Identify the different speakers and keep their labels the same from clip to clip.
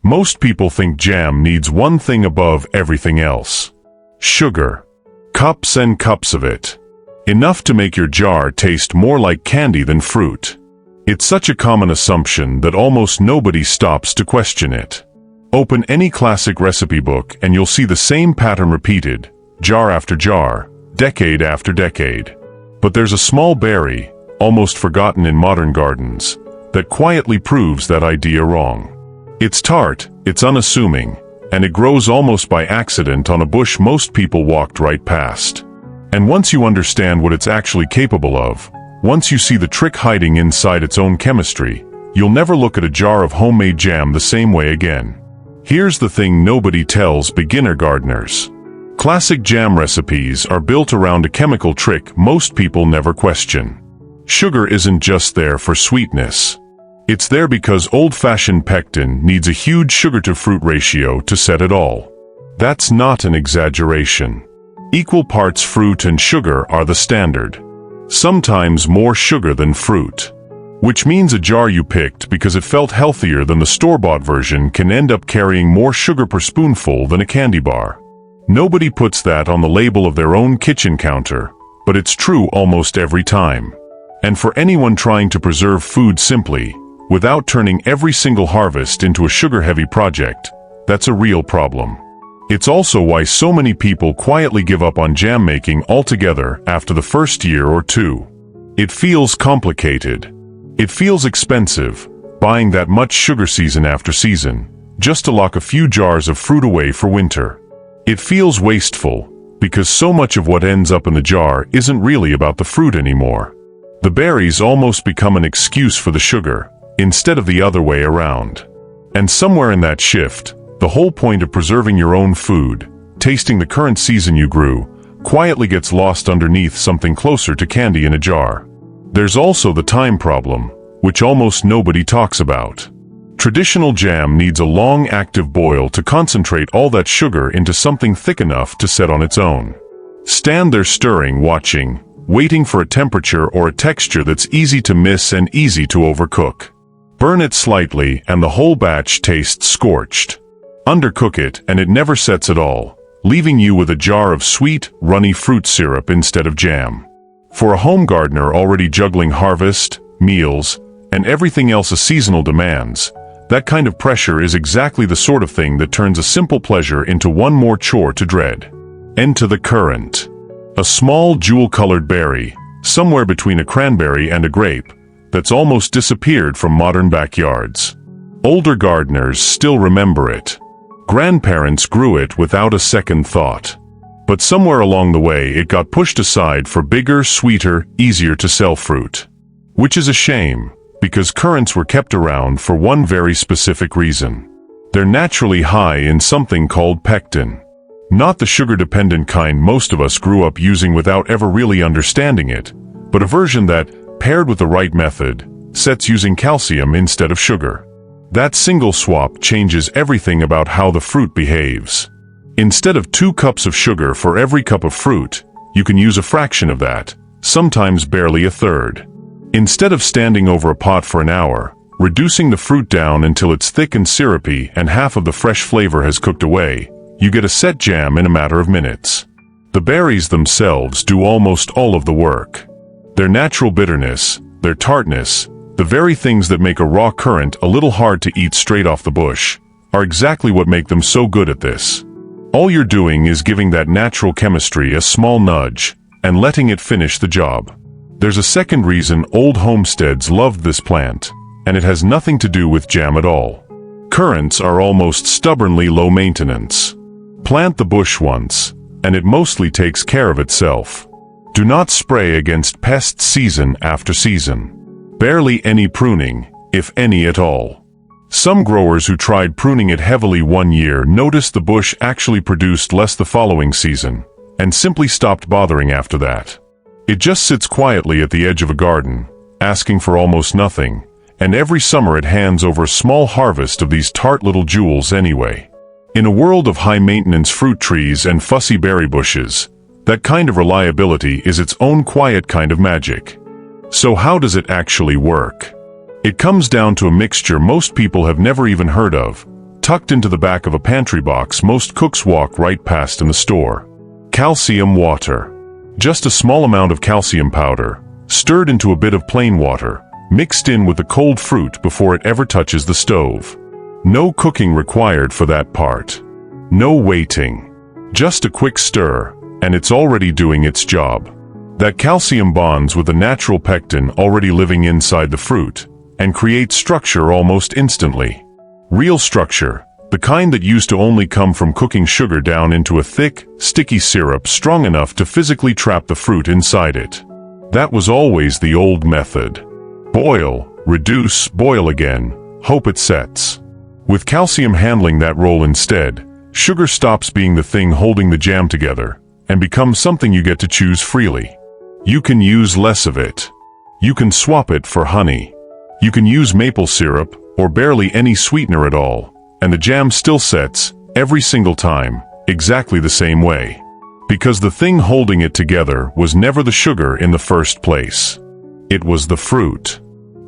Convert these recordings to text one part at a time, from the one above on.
Speaker 1: Most people think jam needs one thing above everything else: sugar. Cups and cups of it. Enough to make your jar taste more like candy than fruit. It's such a common assumption that almost nobody stops to question it. Open any classic recipe book and you'll see the same pattern repeated, jar after jar, decade after decade. But there's a small berry, almost forgotten in modern gardens, that quietly proves that idea wrong. It's tart, it's unassuming, and it grows almost by accident on a bush most people walked right past. And once you understand what it's actually capable of, once you see the trick hiding inside its own chemistry, you'll never look at a jar of homemade jam the same way again. Here's the thing nobody tells beginner gardeners. Classic jam recipes are built around a chemical trick most people never question. Sugar isn't just there for sweetness. It's there because old-fashioned pectin needs a huge sugar-to-fruit ratio to set it all. That's not an exaggeration. Equal parts fruit and sugar are the standard. Sometimes more sugar than fruit. Which means a jar you picked because it felt healthier than the store-bought version can end up carrying more sugar per spoonful than a candy bar. Nobody puts that on the label of their own kitchen counter, but it's true almost every time. And for anyone trying to preserve food simply, without turning every single harvest into a sugar-heavy project, that's a real problem. It's also why so many people quietly give up on jam making altogether after the first year or two. It feels complicated. It feels expensive, buying that much sugar season after season, just to lock a few jars of fruit away for winter. It feels wasteful, because so much of what ends up in the jar isn't really about the fruit anymore. The berries almost become an excuse for the sugar, instead of the other way around. And somewhere in that shift, the whole point of preserving your own food, tasting the current season you grew, quietly gets lost underneath something closer to candy in a jar. There's also the time problem, which almost nobody talks about. Traditional jam needs a long active boil to concentrate all that sugar into something thick enough to set on its own. Stand there stirring, watching, waiting for a temperature or a texture that's easy to miss and easy to overcook. Burn it slightly and the whole batch tastes scorched. Undercook it and it never sets at all, leaving you with a jar of sweet, runny fruit syrup instead of jam. For a home gardener already juggling harvest, meals, and everything else a seasonal demands, that kind of pressure is exactly the sort of thing that turns a simple pleasure into one more chore to dread. Enter the currant. A small jewel-colored berry, somewhere between a cranberry and a grape, that's almost disappeared from modern backyards. Older gardeners still remember it. Grandparents grew it without a second thought. But somewhere along the way it got pushed aside for bigger, sweeter, easier-to-sell fruit. Which is a shame, because currants were kept around for one very specific reason. They're naturally high in something called pectin. Not the sugar-dependent kind most of us grew up using without ever really understanding it, but a version that, paired with the right method, sets using calcium instead of sugar. That single swap changes everything about how the fruit behaves. Instead of 2 cups of sugar for every cup of fruit, you can use a fraction of that, sometimes barely a third. Instead of standing over a pot for an hour, reducing the fruit down until it's thick and syrupy and half of the fresh flavor has cooked away, you get a set jam in a matter of minutes. The berries themselves do almost all of the work. Their natural bitterness, their tartness, the very things that make a raw currant a little hard to eat straight off the bush, are exactly what make them so good at this. All you're doing is giving that natural chemistry a small nudge, and letting it finish the job. There's a second reason old homesteads loved this plant, and it has nothing to do with jam at all. Currants are almost stubbornly low maintenance. Plant the bush once, and it mostly takes care of itself. Do not spray against pests season after season. Barely any pruning, if any at all. Some growers who tried pruning it heavily one year noticed the bush actually produced less the following season, and simply stopped bothering after that. It just sits quietly at the edge of a garden, asking for almost nothing, and every summer it hands over a small harvest of these tart little jewels anyway. In a world of high-maintenance fruit trees and fussy berry bushes, that kind of reliability is its own quiet kind of magic. So how does it actually work? It comes down to a mixture most people have never even heard of: tucked into the back of a pantry box most cooks walk right past in the store. Calcium water. Just a small amount of calcium powder, stirred into a bit of plain water, mixed in with the cold fruit before it ever touches the stove. No cooking required for that part. No waiting. Just a quick stir, and it's already doing its job. That calcium bonds with the natural pectin already living inside the fruit, and creates structure almost instantly. Real structure, the kind that used to only come from cooking sugar down into a thick, sticky syrup strong enough to physically trap the fruit inside it. That was always the old method. Boil, reduce, boil again, hope it sets. With calcium handling that role instead, sugar stops being the thing holding the jam together, and becomes something you get to choose freely. You can use less of it. You can swap it for honey. You can use maple syrup, or barely any sweetener at all, and the jam still sets, every single time, exactly the same way. Because the thing holding it together was never the sugar in the first place. It was the fruit.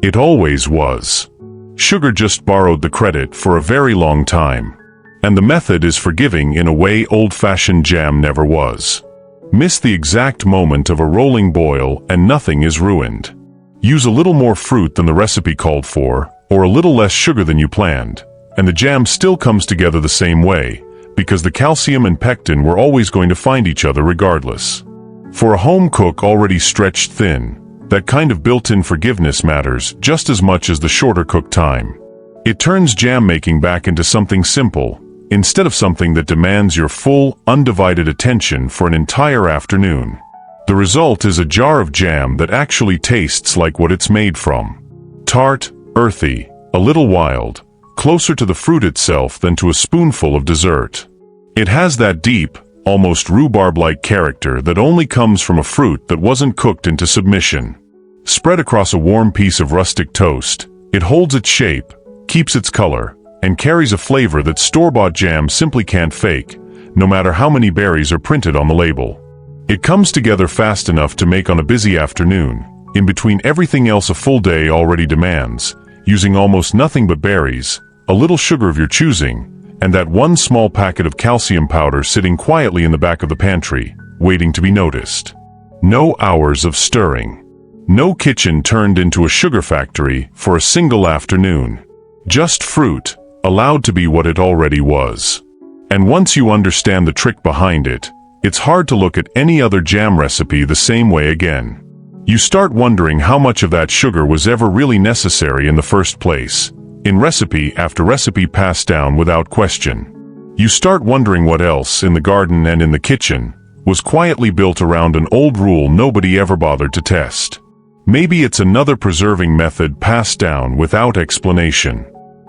Speaker 1: It always was. Sugar just borrowed the credit for a very long time. And the method is forgiving in a way old-fashioned jam never was. Miss the exact moment of a rolling boil and nothing is ruined. Use a little more fruit than the recipe called for, or a little less sugar than you planned, and the jam still comes together the same way, because the calcium and pectin were always going to find each other regardless. For a home cook already stretched thin, that kind of built-in forgiveness matters just as much as the shorter cook time. It turns jam making back into something simple, instead of something that demands your full, undivided attention for an entire afternoon. The result is a jar of jam that actually tastes like what it's made from. Tart, earthy, a little wild, closer to the fruit itself than to a spoonful of dessert. It has that deep, almost rhubarb-like character that only comes from a fruit that wasn't cooked into submission. Spread across a warm piece of rustic toast, it holds its shape, keeps its color, and carries a flavor that store-bought jam simply can't fake, no matter how many berries are printed on the label. It comes together fast enough to make on a busy afternoon, in between everything else a full day already demands, using almost nothing but berries, a little sugar of your choosing, and that one small packet of calcium powder sitting quietly in the back of the pantry, waiting to be noticed. No hours of stirring. No kitchen turned into a sugar factory for a single afternoon. Just fruit, allowed to be what it already was. And once you understand the trick behind it, it's hard to look at any other jam recipe the same way again. You start wondering how much of that sugar was ever really necessary in the first place, in recipe after recipe passed down without question. You start wondering what else, in the garden and in the kitchen, was quietly built around an old rule nobody ever bothered to test. Maybe it's another preserving method passed down without explanation.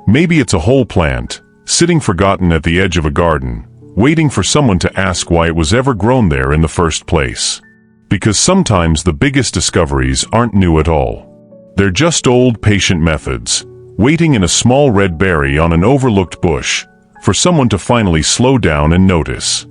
Speaker 1: Maybe it's a whole plant, sitting forgotten at the edge of a garden, waiting for someone to ask why it was ever grown there in the first place. Because sometimes the biggest discoveries aren't new at all. They're just old, patient methods, waiting in a small red berry on an overlooked bush, for someone to finally slow down and notice.